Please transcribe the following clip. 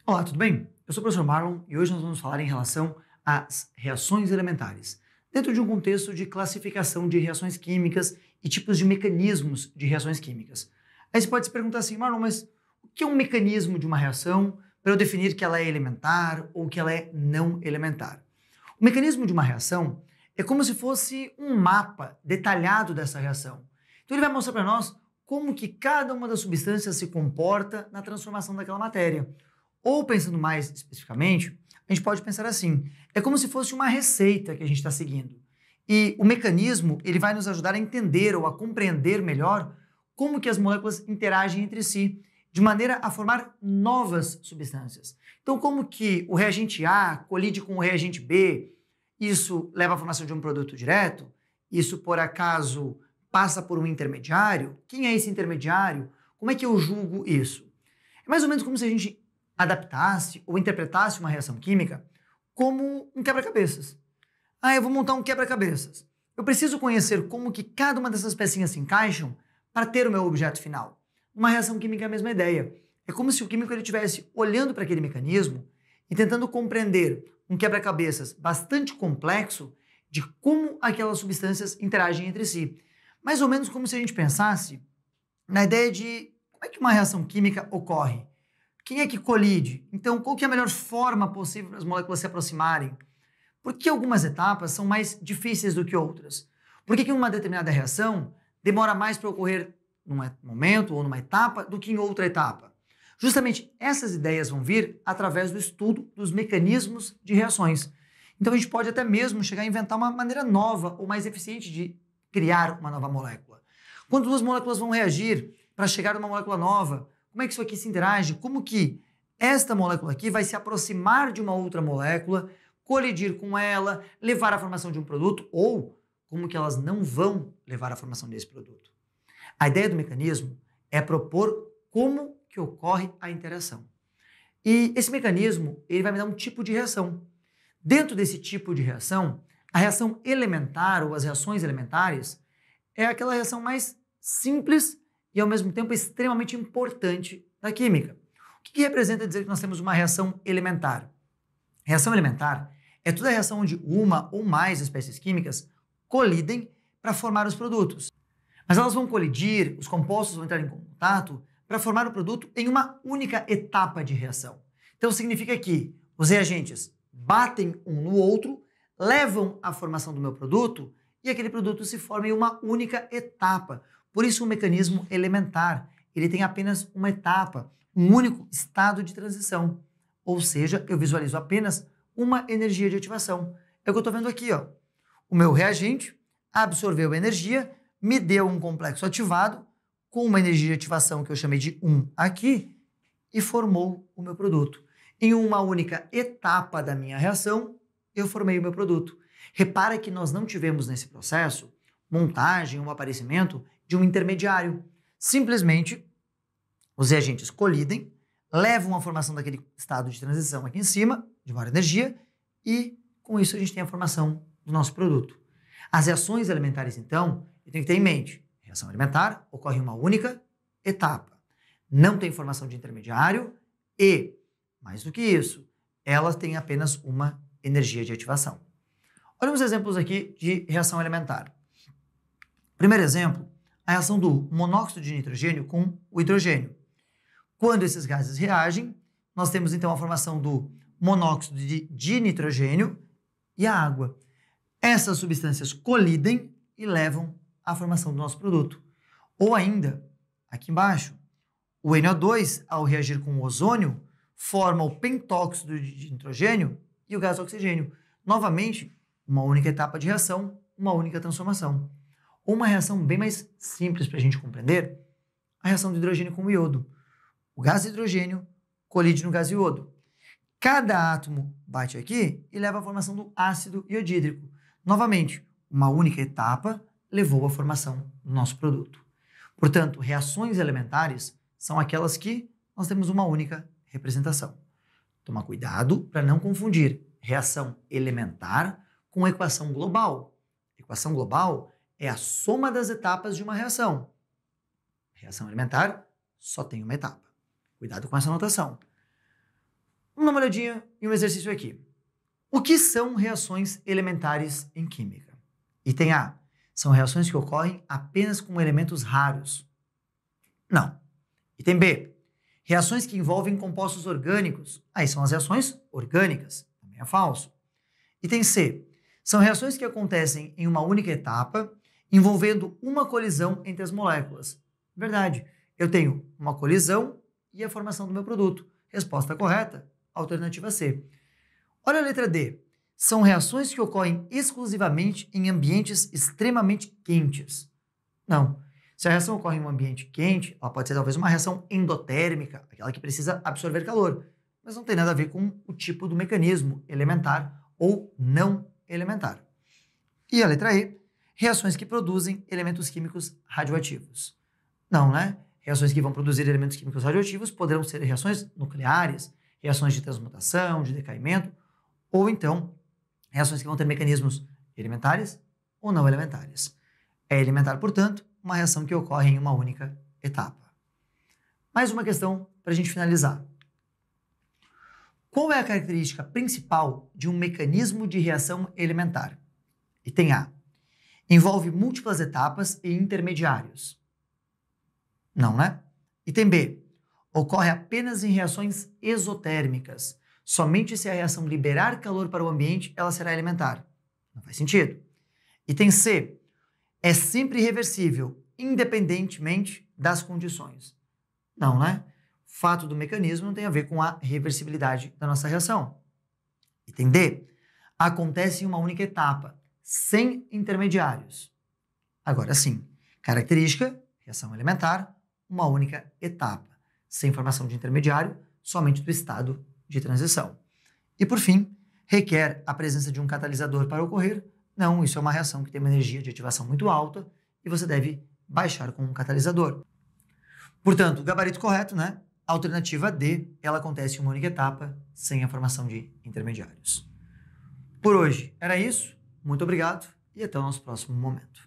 Olá, tudo bem? Eu sou o professor Marlon e hoje nós vamos falar em relação às reações elementares, dentro de um contexto de classificação de reações químicas e tipos de mecanismos de reações químicas. Aí você pode se perguntar assim, Marlon, mas o que é um mecanismo de uma reação para eu definir que ela é elementar ou que ela é não elementar? O mecanismo de uma reação é como se fosse um mapa detalhado dessa reação. Então ele vai mostrar para nós como que cada uma das substâncias se comporta na transformação daquela matéria. Ou, pensando mais especificamente, a gente pode pensar assim, é como se fosse uma receita que a gente está seguindo. E o mecanismo, ele vai nos ajudar a entender ou a compreender melhor como que as moléculas interagem entre si, de maneira a formar novas substâncias. Então, como que o reagente A colide com o reagente B, isso leva à formação de um produto direto, isso, por acaso, passa por um intermediário? Quem é esse intermediário? Como é que eu julgo isso? É mais ou menos como se a gente adaptasse ou interpretasse uma reação química como um quebra-cabeças. Eu vou montar um quebra-cabeças. Eu preciso conhecer como que cada uma dessas pecinhas se encaixam para ter o meu objeto final. Uma reação química é a mesma ideia. É como se o químico estivesse olhando para aquele mecanismo e tentando compreender um quebra-cabeças bastante complexo de como aquelas substâncias interagem entre si. Mais ou menos como se a gente pensasse na ideia de como é que uma reação química ocorre. Quem é que colide? Então, qual que é a melhor forma possível para as moléculas se aproximarem? Por que algumas etapas são mais difíceis do que outras? Por que uma determinada reação demora mais para ocorrer num momento ou numa etapa do que em outra etapa? Justamente essas ideias vão vir através do estudo dos mecanismos de reações. Então, a gente pode até mesmo chegar a inventar uma maneira nova ou mais eficiente de criar uma nova molécula. Quando duas moléculas vão reagir para chegar a uma molécula nova, como é que isso aqui se interage? Como que esta molécula aqui vai se aproximar de uma outra molécula, colidir com ela, levar à formação de um produto, ou como que elas não vão levar à formação desse produto? A ideia do mecanismo é propor como que ocorre a interação. E esse mecanismo, ele vai me dar um tipo de reação. Dentro desse tipo de reação, a reação elementar ou as reações elementares é aquela reação mais simples e, ao mesmo tempo, extremamente importante da química. O que representa dizer que nós temos uma reação elementar? Reação elementar é toda a reação onde uma ou mais espécies químicas colidem para formar os produtos. Mas elas vão colidir, os compostos vão entrar em contato para formar o produto em uma única etapa de reação. Então significa que os reagentes batem um no outro, levam à formação do meu produto e aquele produto se forma em uma única etapa. Por isso o mecanismo elementar, ele tem apenas uma etapa, um único estado de transição. Ou seja, eu visualizo apenas uma energia de ativação. É o que eu estou vendo aqui, ó. O meu reagente absorveu energia, me deu um complexo ativado com uma energia de ativação que eu chamei de 1 aqui e formou o meu produto. Em uma única etapa da minha reação, eu formei o meu produto. Repara que nós não tivemos nesse processo montagem ou aparecimento de um intermediário. Simplesmente, os reagentes colidem, levam a formação daquele estado de transição aqui em cima, de maior energia, e com isso a gente tem a formação do nosso produto. As reações elementares, então, eu tenho que ter em mente, reação elementar ocorre em uma única etapa. Não tem formação de intermediário e, mais do que isso, elas têm apenas uma energia de ativação. Olha uns exemplos aqui de reação elementar. Primeiro exemplo, a reação do monóxido de nitrogênio com o hidrogênio. Quando esses gases reagem, nós temos então a formação do monóxido de nitrogênio e a água. Essas substâncias colidem e levam à formação do nosso produto. Ou ainda, aqui embaixo, o NO2, ao reagir com o ozônio, forma o pentóxido de nitrogênio e o gás oxigênio. Novamente, uma única etapa de reação, uma única transformação. Ou uma reação bem mais simples para a gente compreender, a reação do hidrogênio com o iodo. O gás de hidrogênio colide no gás iodo. Cada átomo bate aqui e leva à formação do ácido iodídrico. Novamente, uma única etapa levou à formação do nosso produto. Portanto, reações elementares são aquelas que nós temos uma única representação. Tomar cuidado para não confundir reação elementar com equação global. Equação global é a soma das etapas de uma reação. Reação elementar só tem uma etapa. Cuidado com essa anotação. Vamos dar uma olhadinha em um exercício aqui. O que são reações elementares em química? Item A. São reações que ocorrem apenas com elementos raros. Não. Item B. Reações que envolvem compostos orgânicos. Aí são as reações orgânicas. Também é falso. Item C. São reações que acontecem em uma única etapa, envolvendo uma colisão entre as moléculas. Verdade. Eu tenho uma colisão e a formação do meu produto. Resposta correta, alternativa C. Olha a letra D. São reações que ocorrem exclusivamente em ambientes extremamente quentes. Não. Se a reação ocorre em um ambiente quente, ela pode ser talvez uma reação endotérmica, aquela que precisa absorver calor, mas não tem nada a ver com o tipo do mecanismo, elementar ou não elementar. E a letra E, reações que produzem elementos químicos radioativos. Não, né? Reações que vão produzir elementos químicos radioativos poderão ser reações nucleares, reações de transmutação, de decaimento, ou então reações que vão ter mecanismos elementares ou não elementares. É elementar, portanto, uma reação que ocorre em uma única etapa. Mais uma questão para a gente finalizar. Qual é a característica principal de um mecanismo de reação elementar? Item A. Envolve múltiplas etapas e intermediários. Não, né? Item B. Ocorre apenas em reações exotérmicas. Somente se a reação liberar calor para o ambiente, ela será elementar. Não faz sentido. Item C. É sempre reversível, independentemente das condições. Não, né? O fato do mecanismo não tem a ver com a reversibilidade da nossa reação. Item D. Acontece em uma única etapa, sem intermediários. Agora sim, característica, reação elementar, uma única etapa, sem formação de intermediário, somente do estado de transição. E por fim, requer a presença de um catalisador para ocorrer. Não, isso é uma reação que tem uma energia de ativação muito alta e você deve baixar com um catalisador. Portanto, o gabarito correto, né? A alternativa D, ela acontece em uma única etapa, sem a formação de intermediários. Por hoje era isso. Muito obrigado e até o nosso próximo momento.